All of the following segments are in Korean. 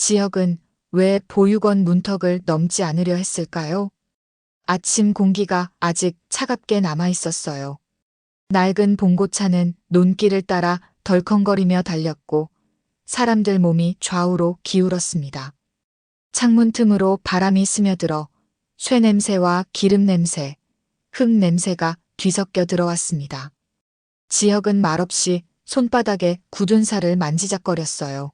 지역은 왜 보육원 문턱을 넘지 않으려 했을까요? 아침 공기가 아직 차갑게 남아 있었어요. 낡은 봉고차는 논길을 따라 덜컹거리며 달렸고 사람들 몸이 좌우로 기울었습니다. 창문 틈으로 바람이 스며들어 쇠 냄새와 기름 냄새, 흙 냄새가 뒤섞여 들어왔습니다. 지역은 말없이 손바닥에 굳은 살을 만지작거렸어요.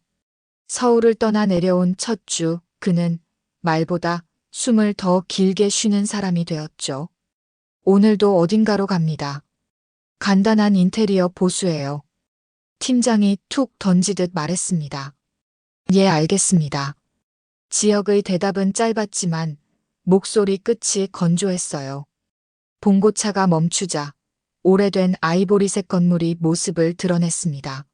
서울을 떠나 내려온 첫 주, 그는 말보다 숨을 더 길게 쉬는 사람이 되었죠. 오늘도 어딘가로 갑니다. 간단한 인테리어 보수예요. 팀장이 툭 던지듯 말했습니다. 예, 알겠습니다. 지역의 대답은 짧았지만 목소리 끝이 건조했어요. 봉고차가 멈추자 오래된 아이보리색 건물이 모습을 드러냈습니다.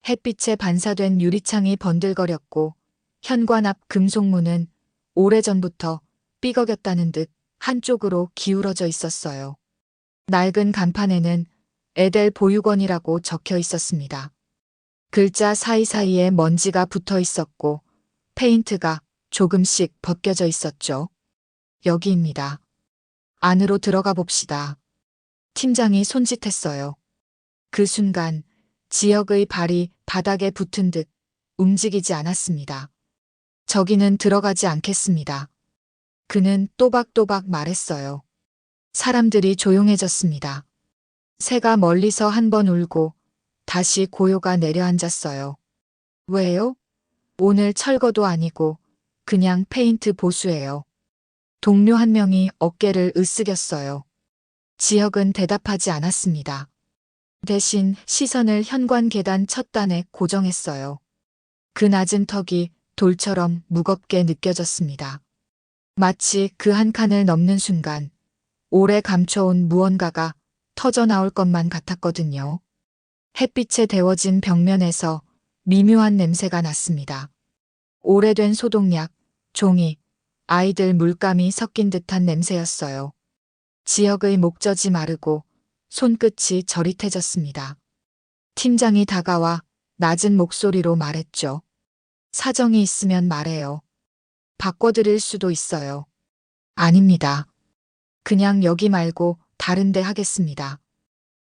햇빛에 반사된 유리창이 번들거렸고 현관 앞 금속문은 오래전부터 삐걱였다는 듯 한쪽으로 기울어져 있었어요. 낡은 간판에는 에델 보육원이라고 적혀 있었습니다. 글자 사이사이에 먼지가 붙어 있었고 페인트가 조금씩 벗겨져 있었죠. 여기입니다. 안으로 들어가 봅시다. 팀장이 손짓했어요. 그 순간 지역의 발이 바닥에 붙은 듯 움직이지 않았습니다. 저기는 들어가지 않겠습니다. 그는 또박또박 말했어요. 사람들이 조용해졌습니다. 새가 멀리서 한 번 울고 다시 고요가 내려앉았어요. 왜요? 오늘 철거도 아니고 그냥 페인트 보수예요. 동료 한 명이 어깨를 으쓱였어요. 지역은 대답하지 않았습니다. 대신 시선을 현관 계단 첫 단에 고정했어요. 그 낮은 턱이 돌처럼 무겁게 느껴졌습니다. 마치 그 한 칸을 넘는 순간 오래 감춰온 무언가가 터져나올 것만 같았거든요. 햇빛에 데워진 벽면에서 미묘한 냄새가 났습니다. 오래된 소독약, 종이, 아이들 물감이 섞인 듯한 냄새였어요. 지역의 목젖이 마르고 손끝이 저릿해졌습니다. 팀장이 다가와 낮은 목소리로 말했죠. 사정이 있으면 말해요. 바꿔드릴 수도 있어요. 아닙니다. 그냥 여기 말고 다른 데 하겠습니다.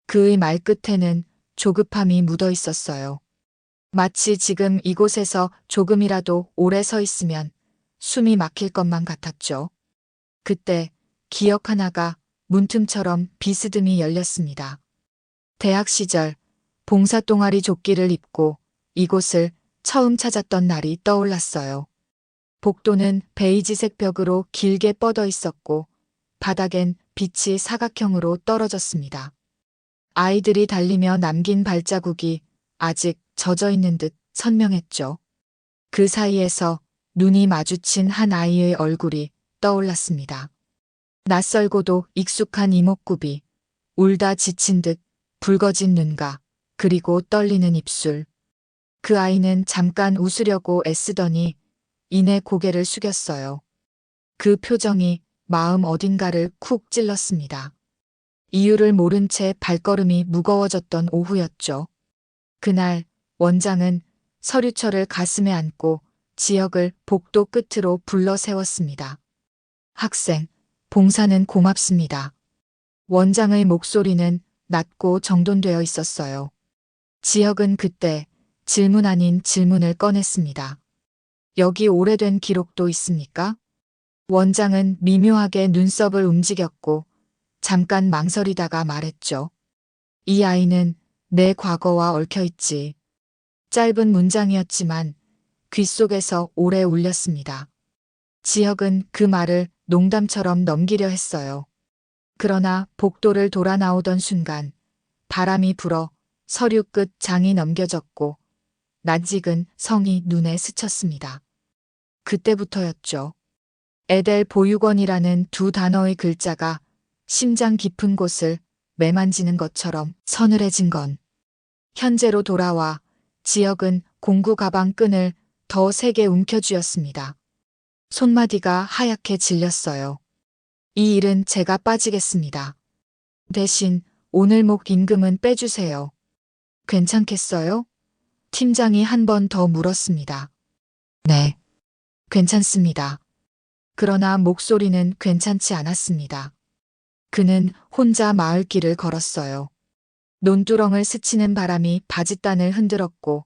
그의 말끝에는 조급함이 묻어 있었어요. 마치 지금 이곳에서 조금이라도 오래 서 있으면 숨이 막힐 것만 같았죠. 그때 기억 하나가 문틈처럼 비스듬히 열렸습니다. 대학 시절 봉사 동아리 조끼를 입고 이곳을 처음 찾았던 날이 떠올랐어요. 복도는 베이지색 벽으로 길게 뻗어 있었고 바닥엔 빛이 사각형으로 떨어졌습니다. 아이들이 달리며 남긴 발자국이 아직 젖어 있는 듯 선명했죠. 그 사이에서 눈이 마주친 한 아이의 얼굴이 떠올랐습니다. 낯설고도 익숙한 이목구비, 울다 지친 듯 붉어진 눈가, 그리고 떨리는 입술. 그 아이는 잠깐 웃으려고 애쓰더니 이내 고개를 숙였어요. 그 표정이 마음 어딘가를 쿡 찔렀습니다. 이유를 모른 채 발걸음이 무거워졌던 오후였죠. 그날 원장은 서류철을 가슴에 안고 지역을 복도 끝으로 불러 세웠습니다. 학생, 봉사는 고맙습니다. 원장의 목소리는 낮고 정돈되어 있었어요. 지역은 그때 질문 아닌 질문을 꺼냈습니다. 여기 오래된 기록도 있습니까? 원장은 미묘하게 눈썹을 움직였고 잠깐 망설이다가 말했죠. 이 아이는 내 과거와 얽혀있지. 짧은 문장이었지만 귓속에서 오래 울렸습니다. 지역은 그 말을 농담처럼 넘기려 했어요. 그러나 복도를 돌아 나오던 순간 바람이 불어 서류 끝 장이 넘겨졌고 낯익은 성이 눈에 스쳤습니다. 그때부터였죠. 에델 보육원이라는 두 단어의 글자가 심장 깊은 곳을 매만지는 것처럼 서늘해진 건. 현재로 돌아와 지역은 공구 가방 끈을 더 세게 움켜쥐었습니다. 손마디가 하얗게 질렸어요. 이 일은 제가 빠지겠습니다. 대신 오늘 목 임금은 빼주세요. 괜찮겠어요? 팀장이 한 번 더 물었습니다. 네. 괜찮습니다. 그러나 목소리는 괜찮지 않았습니다. 그는 혼자 마을길을 걸었어요. 논두렁을 스치는 바람이 바짓단을 흔들었고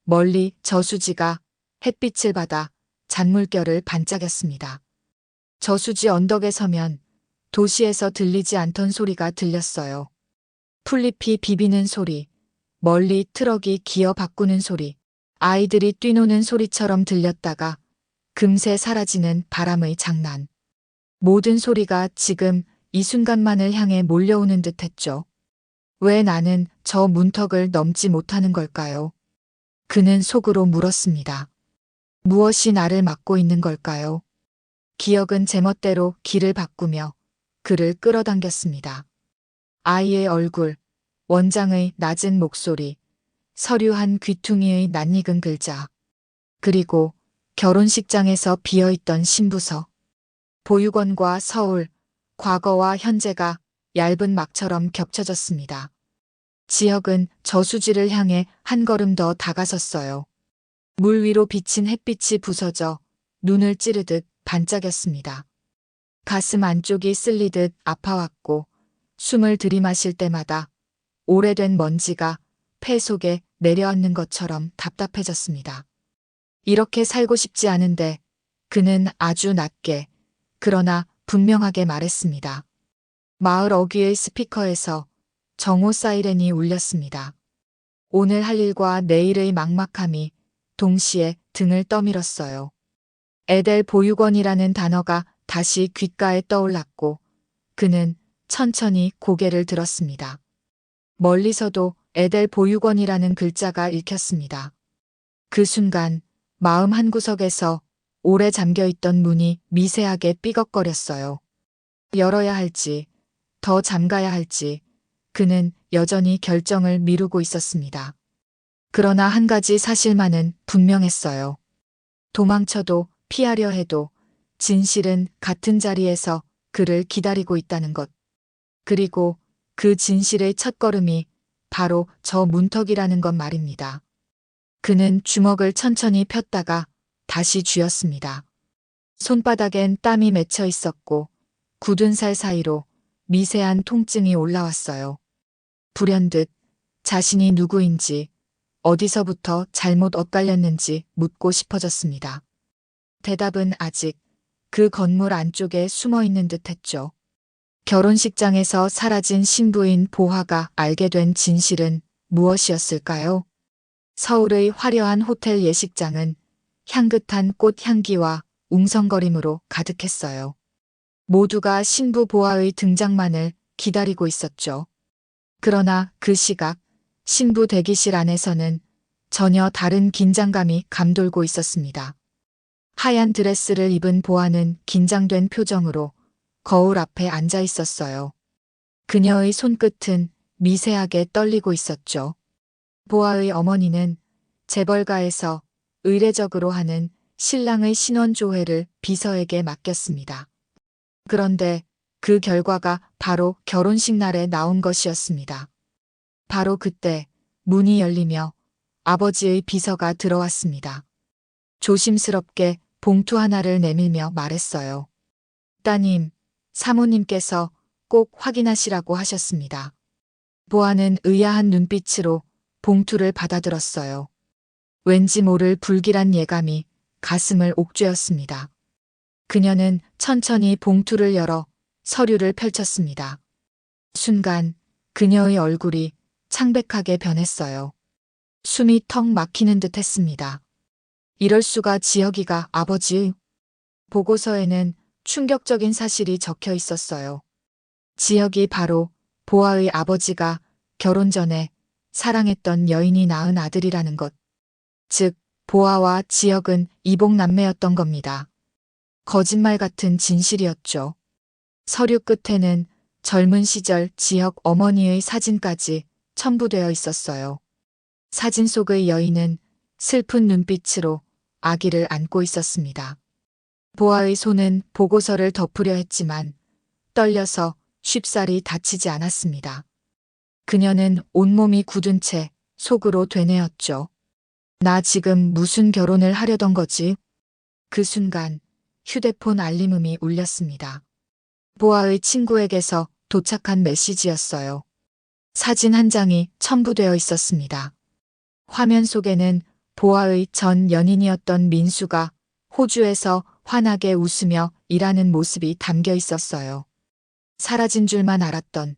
멀리 저수지가 햇빛을 받아 잔물결을 반짝였습니다. 저수지 언덕에 서면 도시에서 들리지 않던 소리가 들렸어요. 풀잎이 비비는 소리, 멀리 트럭이 기어 바꾸는 소리, 아이들이 뛰노는 소리처럼 들렸다가 금세 사라지는 바람의 장난. 모든 소리가 지금 이 순간만을 향해 몰려오는 듯 했죠. 왜 나는 저 문턱을 넘지 못하는 걸까요? 그는 속으로 물었습니다. 무엇이 나를 막고 있는 걸까요? 기억은 제멋대로 길을 바꾸며 그를 끌어당겼습니다. 아이의 얼굴, 원장의 낮은 목소리, 서류한 귀퉁이의 낯익은 글자, 그리고 결혼식장에서 비어있던 신부서. 보육원과 서울, 과거와 현재가 얇은 막처럼 겹쳐졌습니다. 지혁은 저수지를 향해 한 걸음 더 다가섰어요. 물 위로 비친 햇빛이 부서져 눈을 찌르듯 반짝였습니다. 가슴 안쪽이 쓸리듯 아파왔고 숨을 들이마실 때마다 오래된 먼지가 폐 속에 내려앉는 것처럼 답답해졌습니다. 이렇게 살고 싶지 않은데 그는 아주 낮게 그러나 분명하게 말했습니다. 마을 어귀의 스피커에서 정오 사이렌이 울렸습니다. 오늘 할 일과 내일의 막막함이 동시에 등을 떠밀었어요. 에델 보육원이라는 단어가 다시 귓가에 떠올랐고 그는 천천히 고개를 들었습니다. 멀리서도 에델 보육원이라는 글자가 읽혔습니다. 그 순간 마음 한구석에서 오래 잠겨있던 문이 미세하게 삐걱거렸어요. 열어야 할지, 더 잠가야 할지, 그는 여전히 결정을 미루고 있었습니다. 그러나 한 가지 사실만은 분명했어요. 도망쳐도 피하려 해도 진실은 같은 자리에서 그를 기다리고 있다는 것. 그리고 그 진실의 첫걸음이 바로 저 문턱이라는 것 말입니다. 그는 주먹을 천천히 폈다가 다시 쥐었습니다. 손바닥엔 땀이 맺혀 있었고 굳은 살 사이로 미세한 통증이 올라왔어요. 불현듯 자신이 누구인지 어디서부터 잘못 엇갈렸는지 묻고 싶어졌습니다. 대답은 아직 그 건물 안쪽에 숨어 있는 듯 했죠. 결혼식장에서 사라진 신부인 보화가 알게 된 진실은 무엇이었을까요? 서울의 화려한 호텔 예식장은 향긋한 꽃 향기와 웅성거림으로 가득했어요. 모두가 신부 보화의 등장만을 기다리고 있었죠. 그러나 그 시각 신부 대기실 안에서는 전혀 다른 긴장감이 감돌고 있었습니다. 하얀 드레스를 입은 보아는 긴장된 표정으로 거울 앞에 앉아 있었어요. 그녀의 손끝은 미세하게 떨리고 있었죠. 보아의 어머니는 재벌가에서 의례적으로 하는 신랑의 신원조회를 비서에게 맡겼습니다. 그런데 그 결과가 바로 결혼식 날에 나온 것이었습니다. 바로 그때 문이 열리며 아버지의 비서가 들어왔습니다. 조심스럽게 봉투 하나를 내밀며 말했어요. 따님, 사모님께서 꼭 확인하시라고 하셨습니다. 보아는 의아한 눈빛으로 봉투를 받아들었어요. 왠지 모를 불길한 예감이 가슴을 옥죄었습니다. 그녀는 천천히 봉투를 열어 서류를 펼쳤습니다. 순간 그녀의 얼굴이 창백하게 변했어요. 숨이 턱 막히는 듯 했습니다. 이럴 수가. 지혁이가 아버지. 보고서에는 충격적인 사실이 적혀 있었어요. 지혁이 바로 보아의 아버지가 결혼 전에 사랑했던 여인이 낳은 아들이라는 것. 즉, 보아와 지혁은 이복남매였던 겁니다. 거짓말 같은 진실이었죠. 서류 끝에는 젊은 시절 지혁 어머니의 사진까지 첨부되어 있었어요. 사진 속의 여인은 슬픈 눈빛으로 아기를 안고 있었습니다. 보아의 손은 보고서를 덮으려 했지만 떨려서 쉽사리 다치지 않았습니다. 그녀는 온몸이 굳은 채 속으로 되뇌었죠. 나 지금 무슨 결혼을 하려던 거지? 그 순간 휴대폰 알림음이 울렸습니다. 보아의 친구에게서 도착한 메시지였어요. 사진 한 장이 첨부되어 있었습니다. 화면 속에는 보아의 전 연인이었던 민수가 호주에서 환하게 웃으며 일하는 모습이 담겨 있었어요. 사라진 줄만 알았던,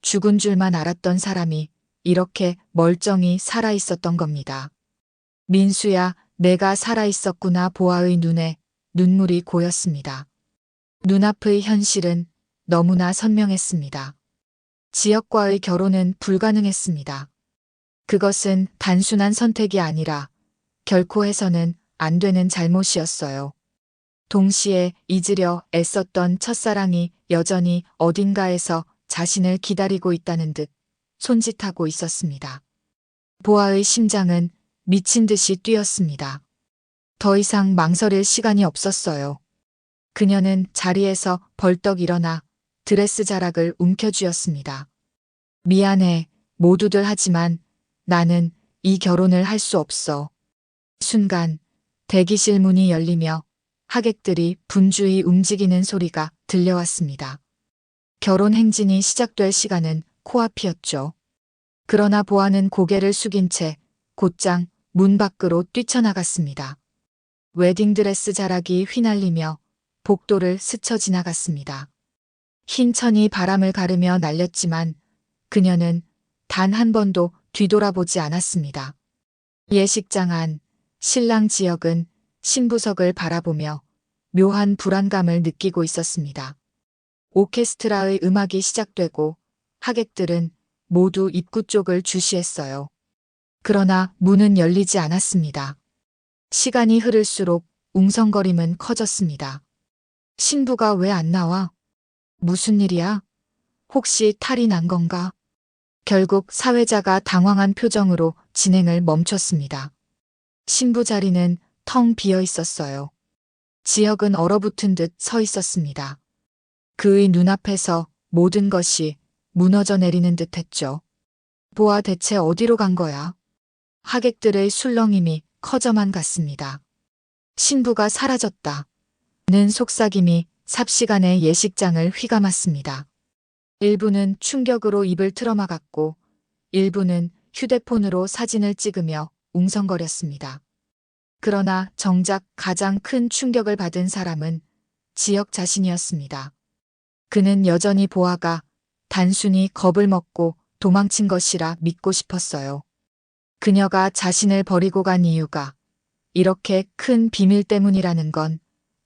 죽은 줄만 알았던 사람이 이렇게 멀쩡히 살아 있었던 겁니다. 민수야, 내가 살아 있었구나. 보아의 눈에 눈물이 고였습니다. 눈앞의 현실은 너무나 선명했습니다. 지역과의 결혼은 불가능했습니다. 그것은 단순한 선택이 아니라 결코 해서는 안 되는 잘못이었어요. 동시에 잊으려 애썼던 첫사랑이 여전히 어딘가에서 자신을 기다리고 있다는 듯 손짓하고 있었습니다. 보아의 심장은 미친 듯이 뛰었습니다. 더 이상 망설일 시간이 없었어요. 그녀는 자리에서 벌떡 일어나 드레스 자락을 움켜쥐었습니다. 미안해, 모두들 하지만 나는 이 결혼을 할 수 없어. 순간 대기실 문이 열리며 하객들이 분주히 움직이는 소리가 들려왔습니다. 결혼 행진이 시작될 시간은 코앞이었죠. 그러나 보아는 고개를 숙인 채 곧장 문 밖으로 뛰쳐나갔습니다. 웨딩드레스 자락이 휘날리며 복도를 스쳐 지나갔습니다. 흰 천이 바람을 가르며 날렸지만 그녀는 단 한 번도 뒤돌아보지 않았습니다. 예식장 안 신랑 지역은 신부석을 바라보며 묘한 불안감을 느끼고 있었습니다. 오케스트라의 음악이 시작되고 하객들은 모두 입구 쪽을 주시했어요. 그러나 문은 열리지 않았습니다. 시간이 흐를수록 웅성거림은 커졌습니다. 신부가 왜 안 나와? 무슨 일이야? 혹시 탈이 난 건가? 결국 사회자가 당황한 표정으로 진행을 멈췄습니다. 신부 자리는 텅 비어 있었어요. 지역은 얼어붙은 듯 서 있었습니다. 그의 눈앞에서 모든 것이 무너져 내리는 듯 했죠. 보아, 대체 어디로 간 거야? 하객들의 술렁임이 커져만 갔습니다. 신부가 사라졌다. 는 속삭임이 삽시간에 예식장을 휘감았습니다. 일부는 충격으로 입을 틀어막았고 일부는 휴대폰으로 사진을 찍으며 웅성거렸습니다. 그러나 정작 가장 큰 충격을 받은 사람은 지역 자신이었습니다. 그는 여전히 보아가 단순히 겁을 먹고 도망친 것이라 믿고 싶었어요. 그녀가 자신을 버리고 간 이유가 이렇게 큰 비밀 때문이라는 건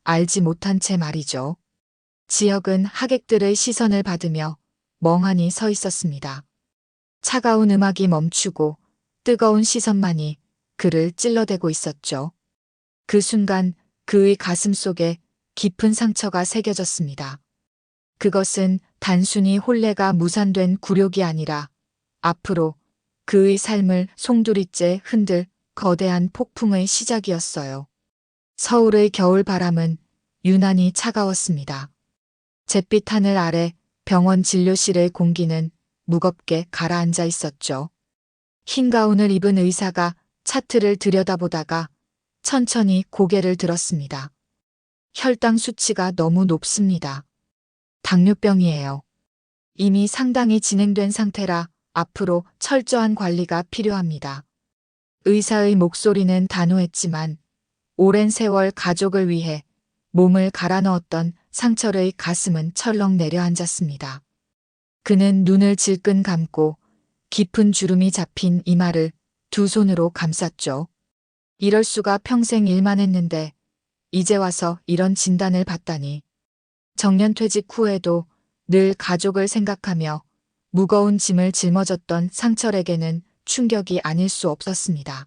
알지 못한 채 말이죠. 지역은 하객들의 시선을 받으며 멍하니 서 있었습니다. 차가운 음악이 멈추고 뜨거운 시선만이 그를 찔러대고 있었죠. 그 순간 그의 가슴 속에 깊은 상처가 새겨졌습니다. 그것은 단순히 혼례가 무산된 굴욕이 아니라 앞으로 그의 삶을 송두리째 흔들 거대한 폭풍의 시작이었어요. 서울의 겨울 바람은 유난히 차가웠습니다. 잿빛 하늘 아래 병원 진료실의 공기는 무겁게 가라앉아 있었죠. 흰 가운을 입은 의사가 차트를 들여다보다가 천천히 고개를 들었습니다. 혈당 수치가 너무 높습니다. 당뇨병이에요. 이미 상당히 진행된 상태라 앞으로 철저한 관리가 필요합니다. 의사의 목소리는 단호했지만 오랜 세월 가족을 위해 몸을 갈아 넣었던 상철의 가슴은 철렁 내려앉았습니다. 그는 눈을 질끈 감고 깊은 주름이 잡힌 이마를 두 손으로 감쌌죠. 이럴 수가, 평생 일만 했는데 이제 와서 이런 진단을 받다니. 정년퇴직 후에도 늘 가족을 생각하며 무거운 짐을 짊어졌던 상철에게는 충격이 아닐 수 없었습니다.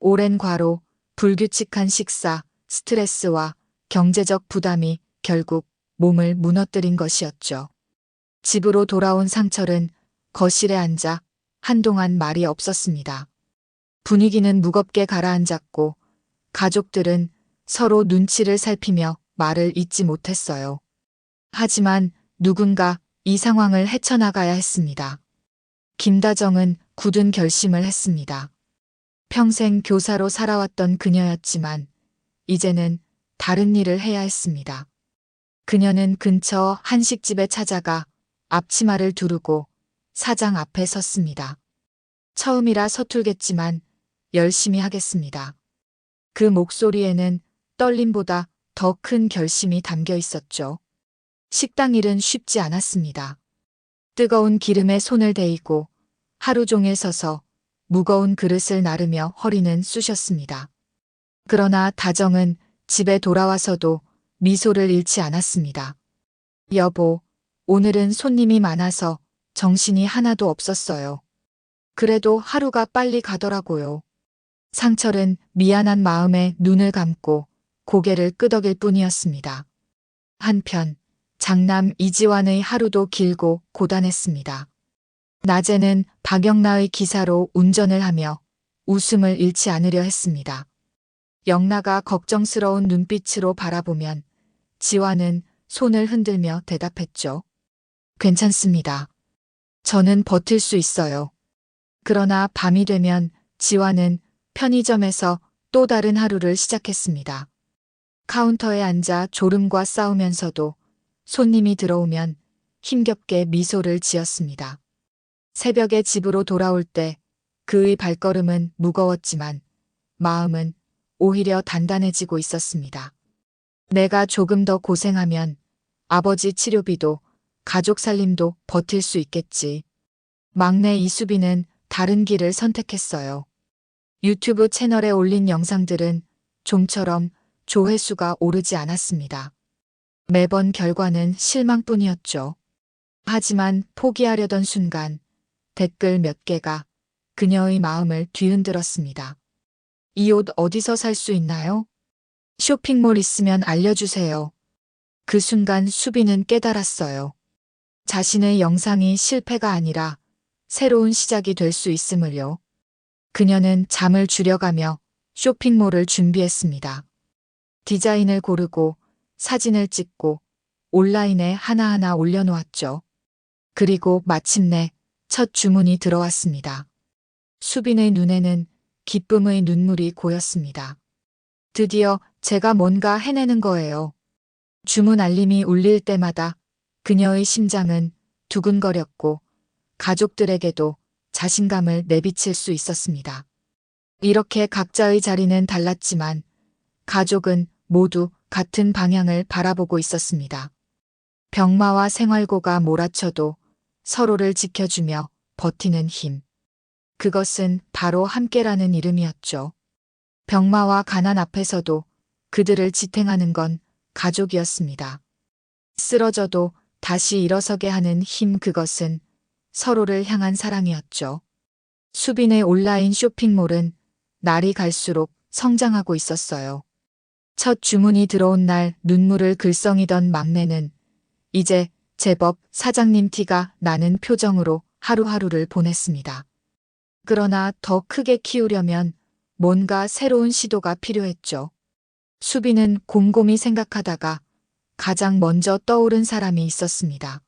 오랜 과로, 불규칙한 식사, 스트레스와 경제적 부담이 결국 몸을 무너뜨린 것이었죠. 집으로 돌아온 상철은 거실에 앉아 한동안 말이 없었습니다. 분위기는 무겁게 가라앉았고 가족들은 서로 눈치를 살피며 말을 잇지 못했어요. 하지만 누군가 이 상황을 헤쳐나가야 했습니다. 김다정은 굳은 결심을 했습니다. 평생 교사로 살아왔던 그녀였지만 이제는 다른 일을 해야 했습니다. 그녀는 근처 한식집에 찾아가 앞치마를 두르고 사장 앞에 섰습니다. 처음이라 서툴겠지만 열심히 하겠습니다. 그 목소리에는 떨림보다 더 큰 결심이 담겨 있었죠. 식당 일은 쉽지 않았습니다. 뜨거운 기름에 손을 대이고 하루 종일 서서 무거운 그릇을 나르며 허리는 쑤셨습니다. 그러나 다정은 집에 돌아와서도 미소를 잃지 않았습니다. 여보, 오늘은 손님이 많아서 정신이 하나도 없었어요. 그래도 하루가 빨리 가더라고요. 상철은 미안한 마음에 눈을 감고 고개를 끄덕일 뿐이었습니다. 한편 장남 이지환의 하루도 길고 고단했습니다. 낮에는 박영나의 기사로 운전을 하며 웃음을 잃지 않으려 했습니다. 영나가 걱정스러운 눈빛으로 바라보면 지환은 손을 흔들며 대답했죠. 괜찮습니다. 저는 버틸 수 있어요. 그러나 밤이 되면 지환은 편의점에서 또 다른 하루를 시작했습니다. 카운터에 앉아 졸음과 싸우면서도 손님이 들어오면 힘겹게 미소를 지었습니다. 새벽에 집으로 돌아올 때 그의 발걸음은 무거웠지만 마음은 오히려 단단해지고 있었습니다. 내가 조금 더 고생하면 아버지 치료비도 가족 살림도 버틸 수 있겠지. 막내 이수빈은 다른 길을 선택했어요. 유튜브 채널에 올린 영상들은 좀처럼 조회수가 오르지 않았습니다. 매번 결과는 실망뿐이었죠. 하지만 포기하려던 순간 댓글 몇 개가 그녀의 마음을 뒤흔들었습니다. 이 옷 어디서 살 수 있나요? 쇼핑몰 있으면 알려주세요. 그 순간 수빈은 깨달았어요. 자신의 영상이 실패가 아니라 새로운 시작이 될 수 있음을요. 그녀는 잠을 줄여가며 쇼핑몰을 준비했습니다. 디자인을 고르고 사진을 찍고 온라인에 하나하나 올려놓았죠. 그리고 마침내 첫 주문이 들어왔습니다. 수빈의 눈에는 기쁨의 눈물이 고였습니다. 드디어 제가 뭔가 해내는 거예요. 주문 알림이 울릴 때마다 그녀의 심장은 두근거렸고 가족들에게도 자신감을 내비칠 수 있었습니다. 이렇게 각자의 자리는 달랐지만 가족은 모두 같은 방향을 바라보고 있었습니다. 병마와 생활고가 몰아쳐도 서로를 지켜주며 버티는 힘. 그것은 바로 함께라는 이름이었죠. 병마와 가난 앞에서도 그들을 지탱하는 건 가족이었습니다. 쓰러져도 다시 일어서게 하는 힘, 그것은 서로를 향한 사랑이었죠. 수빈의 온라인 쇼핑몰은 날이 갈수록 성장하고 있었어요. 첫 주문이 들어온 날 눈물을 글썽이던 막내는 이제 제법 사장님 티가 나는 표정으로 하루하루를 보냈습니다. 그러나 더 크게 키우려면 뭔가 새로운 시도가 필요했죠. 수빈은 곰곰이 생각하다가 가장 먼저 떠오른 사람이 있었습니다.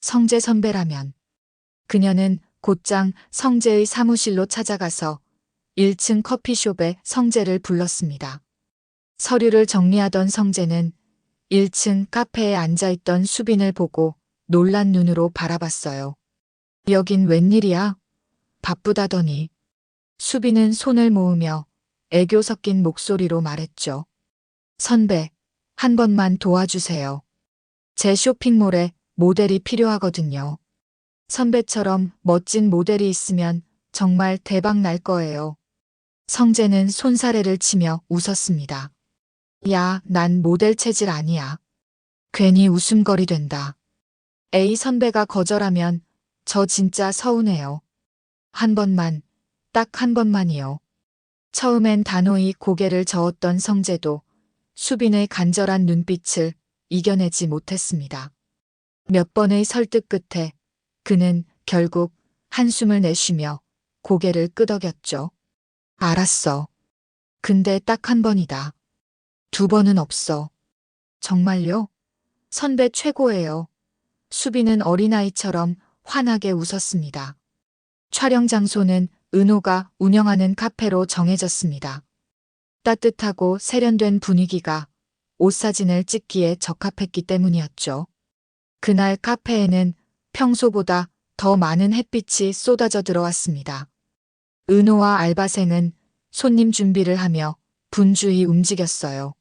성재 선배라면. 그녀는 곧장 성재의 사무실로 찾아가서 1층 커피숍에 성재를 불렀습니다. 서류를 정리하던 성재는 1층 카페에 앉아있던 수빈을 보고 놀란 눈으로 바라봤어요. 여긴 웬일이야? 바쁘다더니. 수빈은 손을 모으며 애교 섞인 목소리로 말했죠. 선배, 한 번만 도와주세요. 제 쇼핑몰에 모델이 필요하거든요. 선배처럼 멋진 모델이 있으면 정말 대박 날 거예요. 성재는 손사래를 치며 웃었습니다. 야, 난 모델 체질 아니야. 괜히 웃음거리 된다. A 선배가 거절하면 저 진짜 서운해요. 한 번만, 딱 한 번만이요. 처음엔 단호히 고개를 저었던 성재도 수빈의 간절한 눈빛을 이겨내지 못했습니다. 몇 번의 설득 끝에 그는 결국 한숨을 내쉬며 고개를 끄덕였죠. 알았어. 근데 딱 한 번이다. 두 번은 없어. 정말요? 선배 최고예요. 수빈은 어린아이처럼 환하게 웃었습니다. 촬영 장소는 은호가 운영하는 카페로 정해졌습니다. 따뜻하고 세련된 분위기가 옷사진을 찍기에 적합했기 때문이었죠. 그날 카페에는 평소보다 더 많은 햇빛이 쏟아져 들어왔습니다. 은호와 알바생은 손님 준비를 하며 분주히 움직였어요.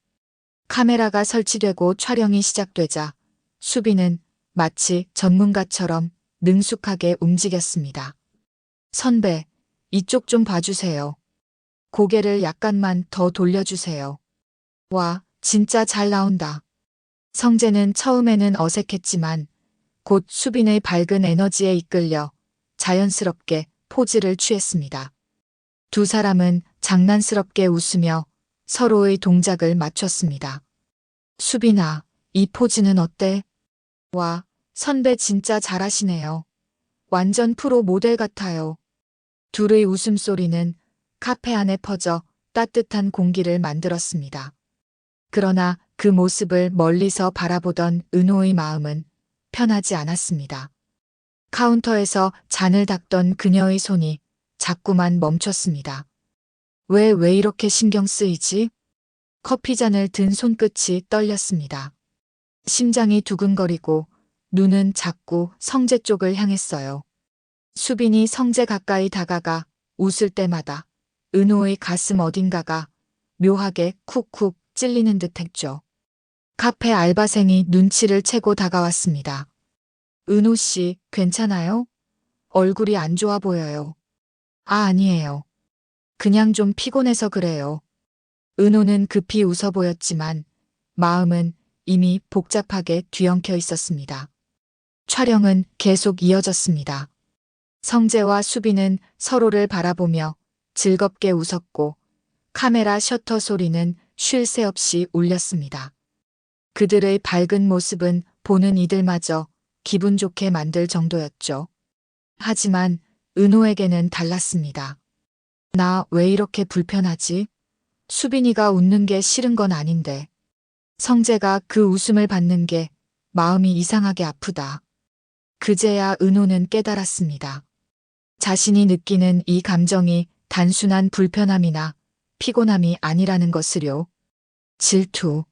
카메라가 설치되고 촬영이 시작되자 수빈은 마치 전문가처럼 능숙하게 움직였습니다. 선배, 이쪽 좀 봐주세요. 고개를 약간만 더 돌려주세요. 와, 진짜 잘 나온다. 성재는 처음에는 어색했지만 곧 수빈의 밝은 에너지에 이끌려 자연스럽게 포즈를 취했습니다. 두 사람은 장난스럽게 웃으며 서로의 동작을 맞췄습니다. 수빈아, 이 포즈는 어때? 와, 선배 진짜 잘하시네요. 완전 프로 모델 같아요. 둘의 웃음소리는 카페 안에 퍼져 따뜻한 공기를 만들었습니다. 그러나 그 모습을 멀리서 바라보던 은호의 마음은 편하지 않았습니다. 카운터에서 잔을 닦던 그녀의 손이 자꾸만 멈췄습니다. 왜 이렇게 신경 쓰이지? 커피잔을 든 손끝이 떨렸습니다. 심장이 두근거리고 눈은 자꾸 성재 쪽을 향했어요. 수빈이 성재 가까이 다가가 웃을 때마다 은호의 가슴 어딘가가 묘하게 쿡쿡 찔리는 듯 했죠. 카페 알바생이 눈치를 채고 다가왔습니다. 은호 씨, 괜찮아요? 얼굴이 안 좋아 보여요. 아니에요. 그냥 좀 피곤해서 그래요. 은호는 급히 웃어 보였지만 마음은 이미 복잡하게 뒤엉켜 있었습니다. 촬영은 계속 이어졌습니다. 성재와 수빈은 서로를 바라보며 즐겁게 웃었고 카메라 셔터 소리는 쉴 새 없이 울렸습니다. 그들의 밝은 모습은 보는 이들마저 기분 좋게 만들 정도였죠. 하지만 은호에게는 달랐습니다. 나 왜 이렇게 불편하지? 수빈이가 웃는 게 싫은 건 아닌데. 성재가 그 웃음을 받는 게 마음이 이상하게 아프다. 그제야 은호는 깨달았습니다. 자신이 느끼는 이 감정이 단순한 불편함이나 피곤함이 아니라는 것을요. 질투.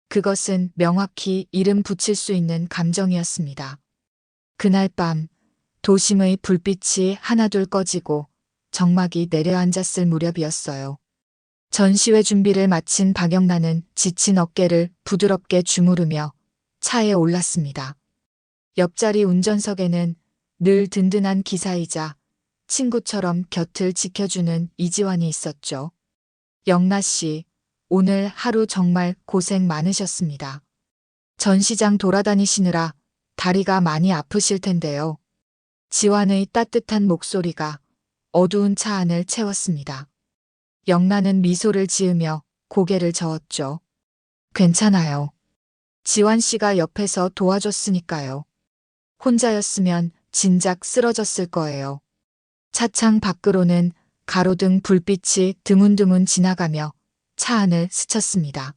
그것은 명확히 이름 붙일 수 있는 감정이었습니다. 그날 밤 도심의 불빛이 하나둘 꺼지고 정막이 내려앉았을 무렵이었어요. 전시회 준비를 마친 박영란은 지친 어깨를 부드럽게 주무르며 차에 올랐습니다. 옆자리 운전석에는 늘 든든한 기사이자 친구처럼 곁을 지켜주는 이지환이 있었죠. 영나 씨, 오늘 하루 정말 고생 많으셨습니다. 전시장 돌아다니시느라 다리가 많이 아프실 텐데요. 지환의 따뜻한 목소리가 어두운 차 안을 채웠습니다. 영란은 미소를 지으며 고개를 저었죠. 괜찮아요. 지환 씨가 옆에서 도와줬으니까요. 혼자였으면 진작 쓰러졌을 거예요. 차창 밖으로는 가로등 불빛이 드문드문 지나가며 차 안을 스쳤습니다.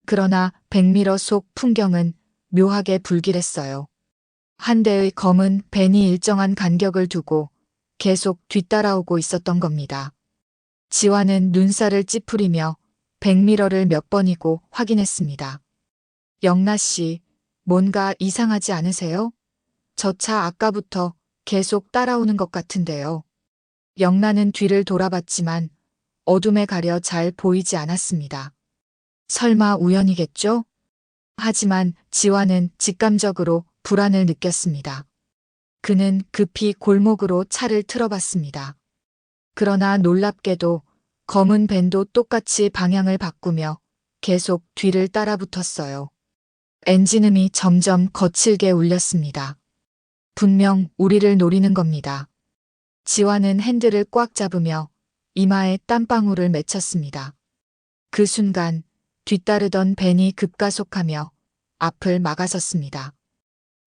그러나 백미러 속 풍경은 묘하게 불길했어요. 한 대의 검은 밴이 일정한 간격을 두고 계속 뒤따라오고 있었던 겁니다. 지환은 눈살을 찌푸리며 백미러를 몇 번이고 확인했습니다. 영나 씨, 뭔가 이상하지 않으세요? 저 차 아까부터 계속 따라오는 것 같은데요. 영란은 뒤를 돌아봤지만 어둠에 가려 잘 보이지 않았습니다. 설마 우연이겠죠? 하지만 지환은 직감적으로 불안을 느꼈습니다. 그는 급히 골목으로 차를 틀어봤습니다. 그러나 놀랍게도 검은 밴도 똑같이 방향을 바꾸며 계속 뒤를 따라붙었어요. 엔진음이 점점 거칠게 울렸습니다. 분명 우리를 노리는 겁니다. 지환은 핸들을 꽉 잡으며 이마에 땀방울을 맺혔습니다. 그 순간 뒤따르던 밴이 급가속하며 앞을 막아섰습니다.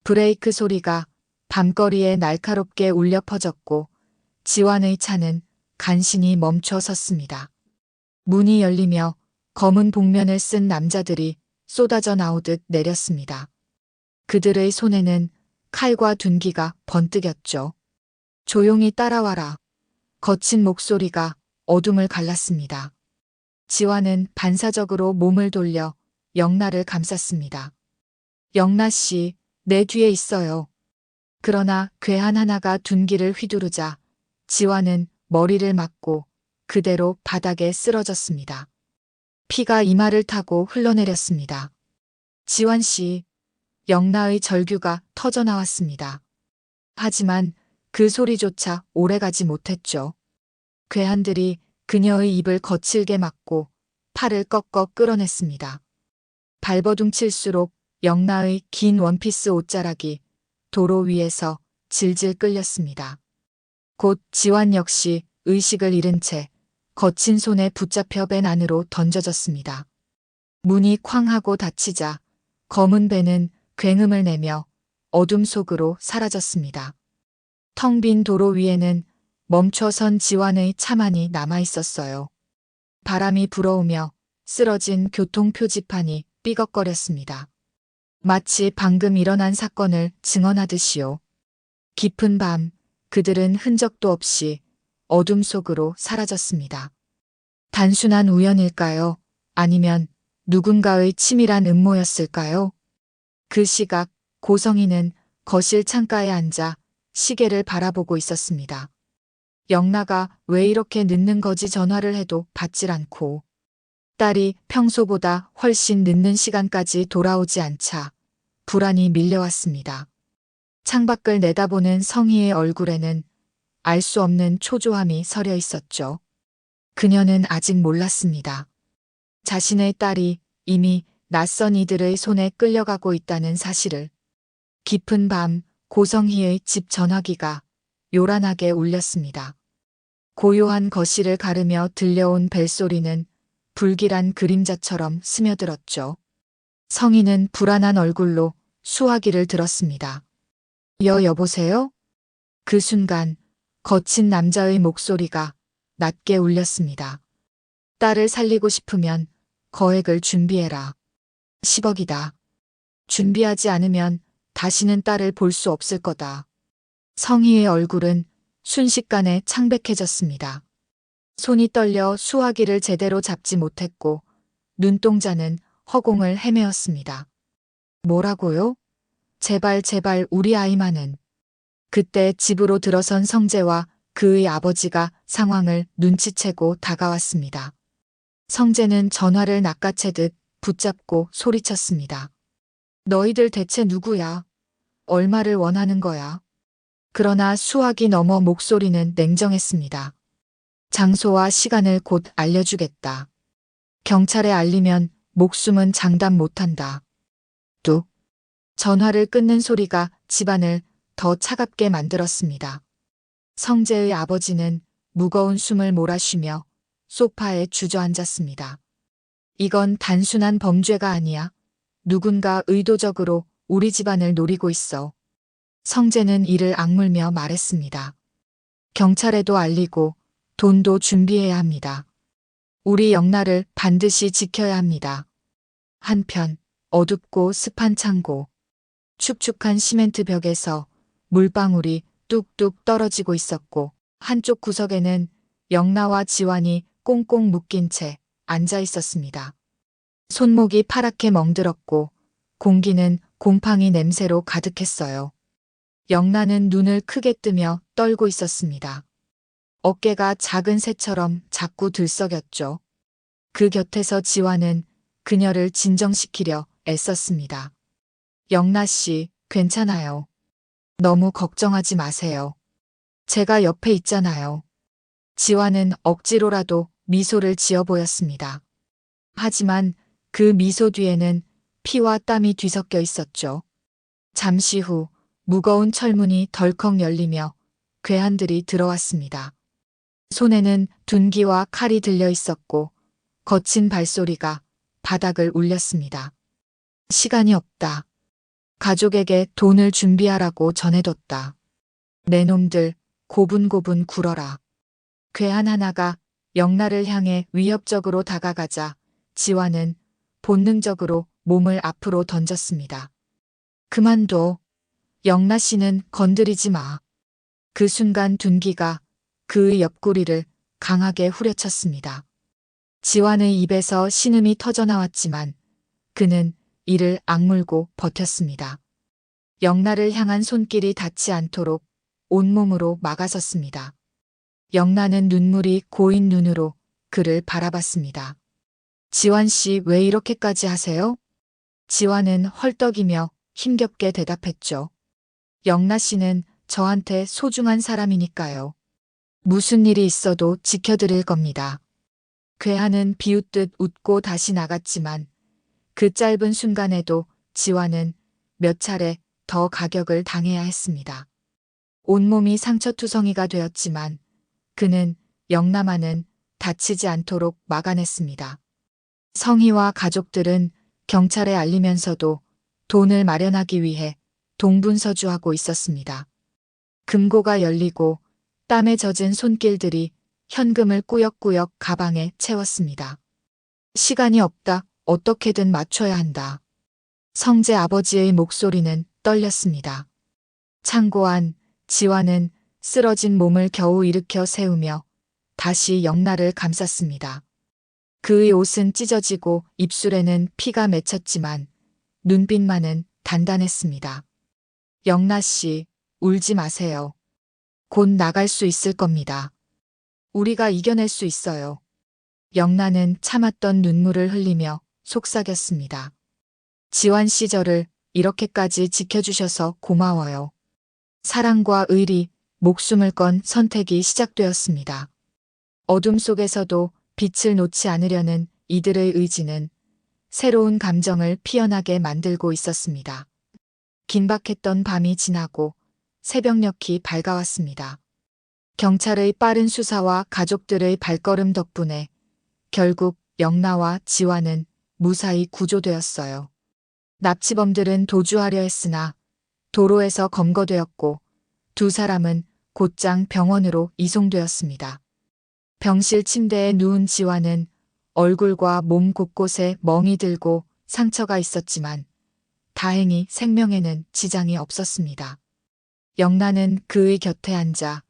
브레이크 소리가 밤거리에 날카롭게 울려 퍼졌고 지환의 차는 간신히 멈춰 섰습니다. 문이 열리며 검은 복면을 쓴 남자들이 쏟아져 나오듯 내렸습니다. 그들의 손에는 칼과 둔기가 번뜩였죠. 조용히 따라와라. 거친 목소리가 어둠을 갈랐습니다. 지환은 반사적으로 몸을 돌려 영나를 감쌌습니다. 영나 씨, 내 뒤에 있어요. 그러나 괴한 하나가 둔기를 휘두르자 지환은 머리를 맞고 그대로 바닥에 쓰러졌습니다. 피가 이마를 타고 흘러내렸습니다. 지환 씨, 영나의 절규가 터져 나왔습니다. 하지만 그 소리조차 오래가지 못했죠. 괴한들이 그녀의 입을 거칠게 막고 팔을 꺾어 끌어냈습니다. 발버둥칠수록 영나의 긴 원피스 옷자락이 도로 위에서 질질 끌렸습니다. 곧 지환 역시 의식을 잃은 채 거친 손에 붙잡혀 밴 안으로 던져졌습니다. 문이 쾅 하고 닫히자 검은 배는 굉음을 내며 어둠 속으로 사라졌습니다. 텅 빈 도로 위에는 멈춰선 지환의 차만이 남아 있었어요. 바람이 불어오며 쓰러진 교통 표지판이 삐걱거렸습니다. 마치 방금 일어난 사건을 증언하듯이요. 깊은 밤, 그들은 흔적도 없이 어둠 속으로 사라졌습니다. 단순한 우연일까요? 아니면 누군가의 치밀한 음모였을까요? 그 시각 고성이는 거실 창가에 앉아 시계를 바라보고 있었습니다. 영나가 왜 이렇게 늦는 거지 전화를 해도 받질 않고 딸이 평소보다 훨씬 늦는 시간까지 돌아오지 않자 불안이 밀려왔습니다. 창밖을 내다보는 성희의 얼굴에는 알 수 없는 초조함이 서려 있었죠. 그녀는 아직 몰랐습니다. 자신의 딸이 이미 낯선 이들의 손에 끌려가고 있다는 사실을. 깊은 밤 고성희의 집 전화기가 요란하게 울렸습니다. 고요한 거실을 가르며 들려온 벨소리는 불길한 그림자처럼 스며들었죠. 성희는 불안한 얼굴로 수화기를 들었습니다. 여보세요? 그 순간 거친 남자의 목소리가 낮게 울렸습니다. 딸을 살리고 싶으면 거액을 준비해라. 10억이다. 준비하지 않으면 다시는 딸을 볼 수 없을 거다. 성희의 얼굴은 순식간에 창백해졌습니다. 손이 떨려 수화기를 제대로 잡지 못했고 눈동자는 허공을 헤매었습니다. 뭐라고요? 제발 우리 아이만은. 그때 집으로 들어선 성재와 그의 아버지가 상황을 눈치채고 다가왔습니다. 성재는 전화를 낚아채듯 붙잡고 소리쳤습니다. 너희들 대체 누구야? 얼마를 원하는 거야? 그러나 수화기 너머 목소리는 냉정했습니다. 장소와 시간을 곧 알려주겠다. 경찰에 알리면 목숨은 장담 못한다. 뚝. 전화를 끊는 소리가 집안을 더 차갑게 만들었습니다. 성재의 아버지는 무거운 숨을 몰아쉬며 소파에 주저앉았습니다. 이건 단순한 범죄가 아니야. 누군가 의도적으로 우리 집안을 노리고 있어. 성재는 이를 악물며 말했습니다. 경찰에도 알리고 돈도 준비해야 합니다. 우리 영나를 반드시 지켜야 합니다. 한편 어둡고 습한 창고. 축축한 시멘트 벽에서 물방울이 뚝뚝 떨어지고 있었고 한쪽 구석에는 영나와 지환이 꽁꽁 묶인 채 앉아 있었습니다. 손목이 파랗게 멍들었고 공기는 곰팡이 냄새로 가득했어요. 영나는 눈을 크게 뜨며 떨고 있었습니다. 어깨가 작은 새처럼 자꾸 들썩였죠. 그 곁에서 지환은 그녀를 진정시키려 애썼습니다. 영나 씨, 괜찮아요. 너무 걱정하지 마세요. 제가 옆에 있잖아요. 지환은 억지로라도 미소를 지어 보였습니다. 하지만 그 미소 뒤에는 피와 땀이 뒤섞여 있었죠. 잠시 후 무거운 철문이 덜컥 열리며 괴한들이 들어왔습니다. 손에는 둔기와 칼이 들려 있었고 거친 발소리가 바닥을 울렸습니다. 시간이 없다. 가족에게 돈을 준비하라고 전해뒀다. 내 놈들 고분고분 굴어라. 괴한 하나가 영나를 향해 위협적으로 다가가자 지환은 본능적으로 몸을 앞으로 던졌습니다. 그만둬. 영나 씨는 건드리지 마. 그 순간 둔기가 그의 옆구리를 강하게 후려쳤습니다. 지환의 입에서 신음이 터져 나왔지만 그는 이를 악물고 버텼습니다. 영나를 향한 손길이 닿지 않도록 온몸으로 막아섰습니다. 영나는 눈물이 고인 눈으로 그를 바라봤습니다. 지환 씨 왜 이렇게까지 하세요? 지환은 헐떡이며 힘겹게 대답했죠. 영나 씨는 저한테 소중한 사람이니까요. 무슨 일이 있어도 지켜드릴 겁니다. 괴한은 비웃듯 웃고 다시 나갔지만 그 짧은 순간에도 지환은 몇 차례 더 가격을 당해야 했습니다. 온몸이 상처투성이가 되었지만 그는 영남아는 다치지 않도록 막아냈습니다. 성희와 가족들은 경찰에 알리면서도 돈을 마련하기 위해 동분서주하고 있었습니다. 금고가 열리고 땀에 젖은 손길들이 현금을 꾸역꾸역 가방에 채웠습니다. 시간이 없다. 어떻게든 맞춰야 한다. 성재 아버지의 목소리는 떨렸습니다. 창고 안 지환은 쓰러진 몸을 겨우 일으켜 세우며 다시 영나를 감쌌습니다. 그의 옷은 찢어지고 입술에는 피가 맺혔지만 눈빛만은 단단했습니다. 영나 씨, 울지 마세요. 곧 나갈 수 있을 겁니다. 우리가 이겨낼 수 있어요. 영나는 참았던 눈물을 흘리며 속삭였습니다. 지환 씨 저를 이렇게까지 지켜주셔서 고마워요. 사랑과 의리, 목숨을 건 선택이 시작되었습니다. 어둠 속에서도 빛을 놓지 않으려는 이들의 의지는 새로운 감정을 피어나게 만들고 있었습니다. 긴박했던 밤이 지나고 새벽녘이 밝아왔습니다. 경찰의 빠른 수사와 가족들의 발걸음 덕분에 결국 영나와 지환은 무사히 구조되었어요. 납치범들은 도주하려 했으나 도로에서 검거되었고 두 사람은 곧장 병원으로 이송되었습니다. 병실 침대에 누운 지환은 얼굴과 몸 곳곳에 멍이 들고 상처가 있었지만 다행히 생명에는 지장이 없었습니다. 영나는 그의 곁에 앉아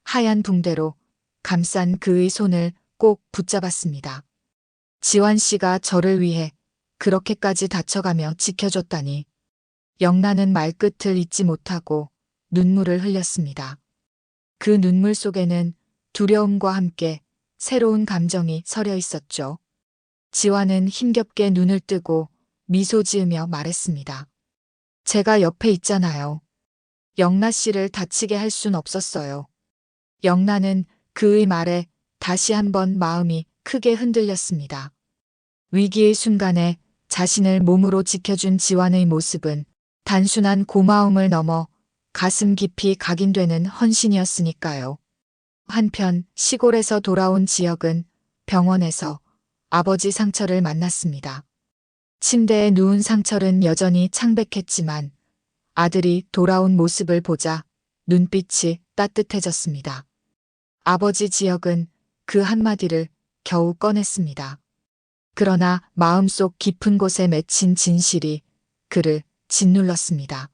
하얀 붕대로 감싼 그의 손을 꼭 붙잡았습니다. 지환 씨가 저를 위해 그렇게까지 다쳐가며 지켜줬다니. 영나는 말끝을 잇지 못하고 눈물을 흘렸습니다. 그 눈물 속에는 두려움과 함께 새로운 감정이 서려 있었죠. 지환은 힘겹게 눈을 뜨고 미소 지으며 말했습니다. 제가 옆에 있잖아요. 영나 씨를 다치게 할 순 없었어요. 영나는 그의 말에 다시 한번 마음이 크게 흔들렸습니다. 위기의 순간에 자신을 몸으로 지켜준 지환의 모습은 단순한 고마움을 넘어 가슴 깊이 각인되는 헌신이었으니까요. 한편 시골에서 돌아온 지혁은 병원에서 아버지 상철을 만났습니다. 침대에 누운 상철은 여전히 창백했지만 아들이 돌아온 모습을 보자 눈빛이 따뜻해졌습니다. 아버지 지혁은 그 한마디를 겨우 꺼냈습니다. 그러나 마음속 깊은 곳에 맺힌 진실이 그를 짓눌렀습니다.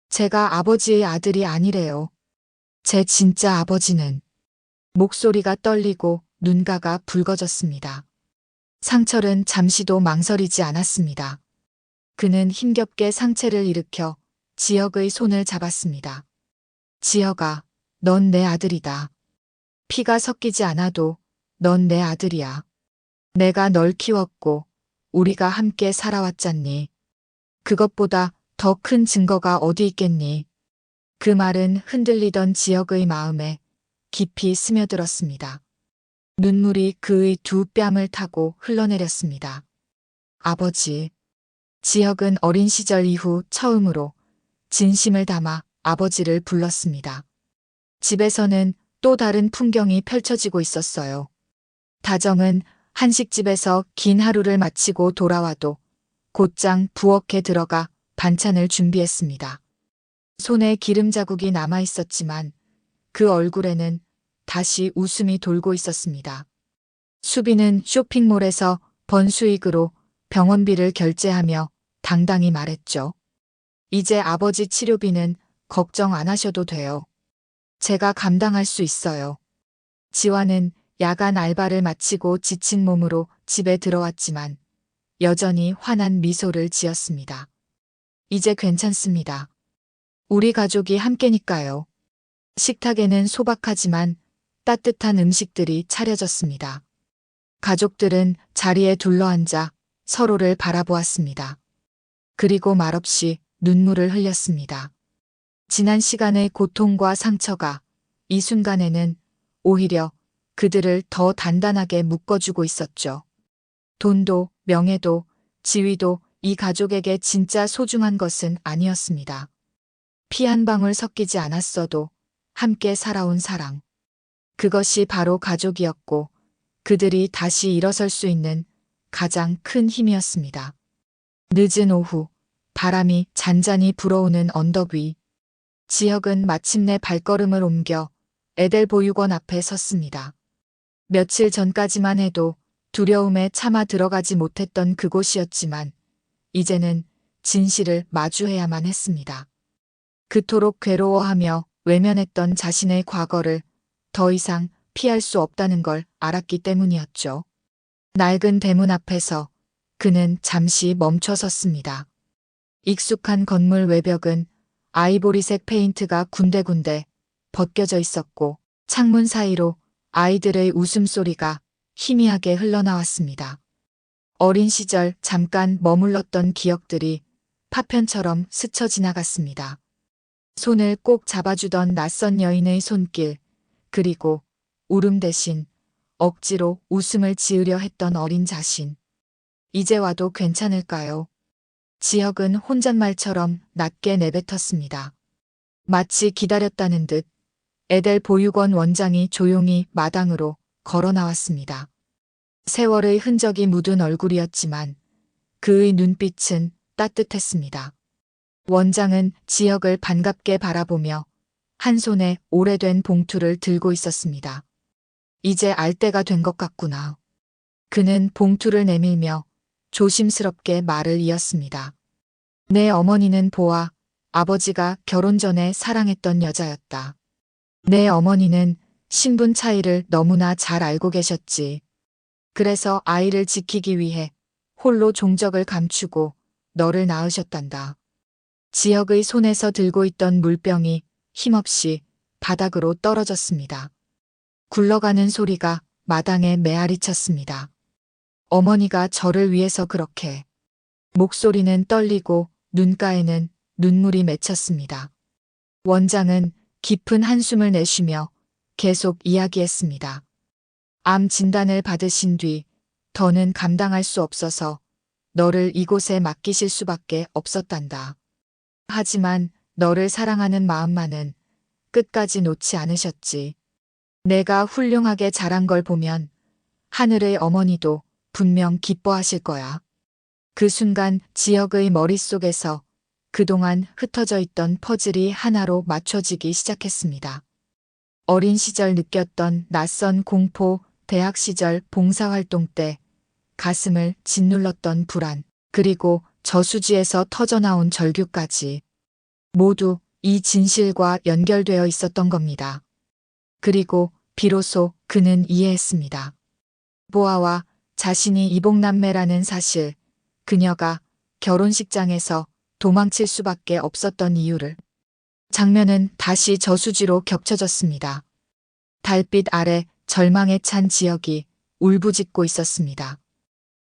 제가 아버지의 아들이 아니래요. 제 진짜 아버지는. 목소리가 떨리고 눈가가 붉어졌습니다. 상철은 잠시도 망설이지 않았습니다. 그는 힘겹게 상체를 일으켜 지혁의 손을 잡았습니다. 지혁아, 넌 내 아들이다. 피가 섞이지 않아도 넌 내 아들이야. 내가 널 키웠고 우리가 함께 살아왔잖니. 그것보다 더 큰 증거가 어디 있겠니? 그 말은 흔들리던 지혁의 마음에 깊이 스며들었습니다. 눈물이 그의 두 뺨을 타고 흘러내렸습니다. 아버지. 지혁은 어린 시절 이후 처음으로 진심을 담아 아버지를 불렀습니다. 집에서는 또 다른 풍경이 펼쳐지고 있었어요. 다정은 한식집에서 긴 하루를 마치고 돌아와도 곧장 부엌에 들어가 반찬을 준비했습니다. 손에 기름 자국이 남아 있었지만 그 얼굴에는 다시 웃음이 돌고 있었습니다. 수빈은 쇼핑몰에서 번 수익으로 병원비를 결제하며 당당히 말했죠. 이제 아버지 치료비는 걱정 안 하셔도 돼요. 제가 감당할 수 있어요. 지환은 야간 알바를 마치고 지친 몸으로 집에 들어왔지만 여전히 환한 미소를 지었습니다. 이제 괜찮습니다. 우리 가족이 함께니까요. 식탁에는 소박하지만 따뜻한 음식들이 차려졌습니다. 가족들은 자리에 둘러앉아 서로를 바라보았습니다. 그리고 말없이 눈물을 흘렸습니다. 지난 시간의 고통과 상처가 이 순간에는 오히려 그들을 더 단단하게 묶어주고 있었죠. 돈도, 명예도, 지위도 이 가족에게 진짜 소중한 것은 아니었습니다. 피 한 방울 섞이지 않았어도 함께 살아온 사랑. 그것이 바로 가족이었고 그들이 다시 일어설 수 있는 가장 큰 힘이었습니다. 늦은 오후, 바람이 잔잔히 불어오는 언덕 위. 지혁은 마침내 발걸음을 옮겨 에델 보육원 앞에 섰습니다. 며칠 전까지만 해도 두려움에 차마 들어가지 못했던 그곳이었지만 이제는 진실을 마주해야만 했습니다. 그토록 괴로워하며 외면했던 자신의 과거를 더 이상 피할 수 없다는 걸 알았기 때문이었죠. 낡은 대문 앞에서 그는 잠시 멈춰 섰습니다. 익숙한 건물 외벽은 아이보리색 페인트가 군데군데 벗겨져 있었고 창문 사이로 아이들의 웃음소리가 희미하게 흘러나왔습니다. 어린 시절 잠깐 머물렀던 기억들이 파편처럼 스쳐 지나갔습니다. 손을 꼭 잡아주던 낯선 여인의 손길, 그리고 울음 대신 억지로 웃음을 지으려 했던 어린 자신. 이제 와도 괜찮을까요? 지혁은 혼잣말처럼 낮게 내뱉었습니다. 마치 기다렸다는 듯 에델 보육원 원장이 조용히 마당으로 걸어 나왔습니다. 세월의 흔적이 묻은 얼굴이었지만 그의 눈빛은 따뜻했습니다. 원장은 지혁을 반갑게 바라보며 한 손에 오래된 봉투를 들고 있었습니다. 이제 알 때가 된 것 같구나. 그는 봉투를 내밀며 조심스럽게 말을 이었습니다. 내 어머니는 보아, 아버지가 결혼 전에 사랑했던 여자였다. 내 어머니는 신분 차이를 너무나 잘 알고 계셨지. 그래서 아이를 지키기 위해 홀로 종적을 감추고 너를 낳으셨단다. 지혁의 손에서 들고 있던 물병이 힘없이 바닥으로 떨어졌습니다. 굴러가는 소리가 마당에 메아리 쳤습니다. 어머니가 저를 위해서 그렇게. 목소리는 떨리고 눈가에는 눈물이 맺혔습니다. 원장은 깊은 한숨을 내쉬며 계속 이야기했습니다. 암 진단을 받으신 뒤 더는 감당할 수 없어서 너를 이곳에 맡기실 수밖에 없었단다. 하지만 너를 사랑하는 마음만은 끝까지 놓지 않으셨지. 내가 훌륭하게 자란 걸 보면 하늘의 어머니도 분명 기뻐하실 거야. 그 순간 지혁의 머릿속에서 그동안 흩어져 있던 퍼즐이 하나로 맞춰지기 시작했습니다. 어린 시절 느꼈던 낯선 공포, 대학 시절 봉사활동 때 가슴을 짓눌렀던 불안, 그리고 저수지에서 터져나온 절규까지 모두 이 진실과 연결되어 있었던 겁니다. 그리고 비로소 그는 이해했습니다. 보아와 자신이 이복남매라는 사실, 그녀가 결혼식장에서 도망칠 수밖에 없었던 이유를. 장면은 다시 저수지로 겹쳐졌습니다. 달빛 아래 절망에 찬 지혁이 울부짖고 있었습니다.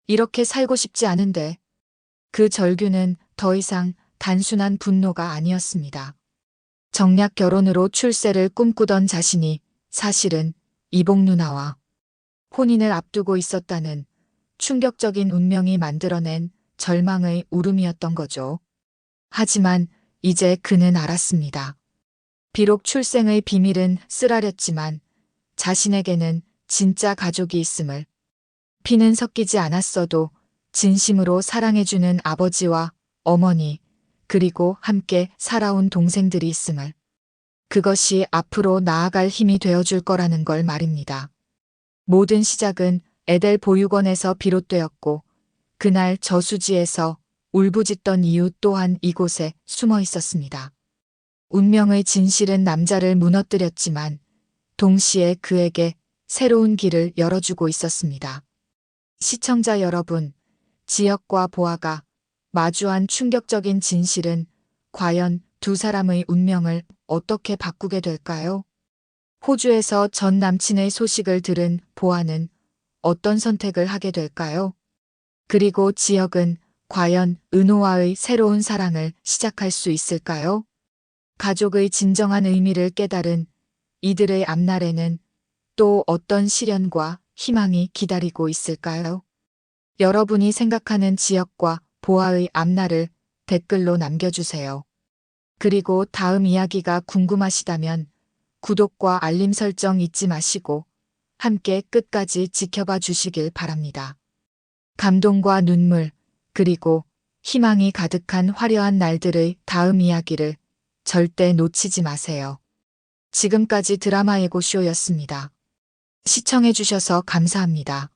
이렇게 살고 싶지 않은데. 그 절규는 더 이상 단순한 분노가 아니었습니다. 정략 결혼으로 출세를 꿈꾸던 자신이 사실은 이복 누나와 혼인을 앞두고 있었다는 충격적인 운명이 만들어낸 절망의 울음이었던 거죠. 하지만 이제 그는 알았습니다. 비록 출생의 비밀은 쓰라렸지만 자신에게는 진짜 가족이 있음을. 피는 섞이지 않았어도 진심으로 사랑해주는 아버지와 어머니, 그리고 함께 살아온 동생들이 있음을. 그것이 앞으로 나아갈 힘이 되어줄 거라는 걸 말입니다. 모든 시작은 에델 보육원에서 비롯되었고 그날 저수지에서 울부짖던 이유 또한 이곳에 숨어 있었습니다. 운명의 진실은 남자를 무너뜨렸지만 동시에 그에게 새로운 길을 열어주고 있었습니다. 시청자 여러분, 지혁과 보아가 마주한 충격적인 진실은 과연 두 사람의 운명을 어떻게 바꾸게 될까요? 호주에서 전 남친의 소식을 들은 보아는 어떤 선택을 하게 될까요? 그리고 지혁은 과연 은호와의 새로운 사랑을 시작할 수 있을까요? 가족의 진정한 의미를 깨달은 이들의 앞날에는 또 어떤 시련과 희망이 기다리고 있을까요? 여러분이 생각하는 지혁과 보아의 앞날을 댓글로 남겨주세요. 그리고 다음 이야기가 궁금하시다면 구독과 알림 설정 잊지 마시고 함께 끝까지 지켜봐 주시길 바랍니다. 감동과 눈물, 그리고 희망이 가득한 화려한 날들의 다음 이야기를 절대 놓치지 마세요. 지금까지 드라마 예고쇼였습니다. 시청해주셔서 감사합니다.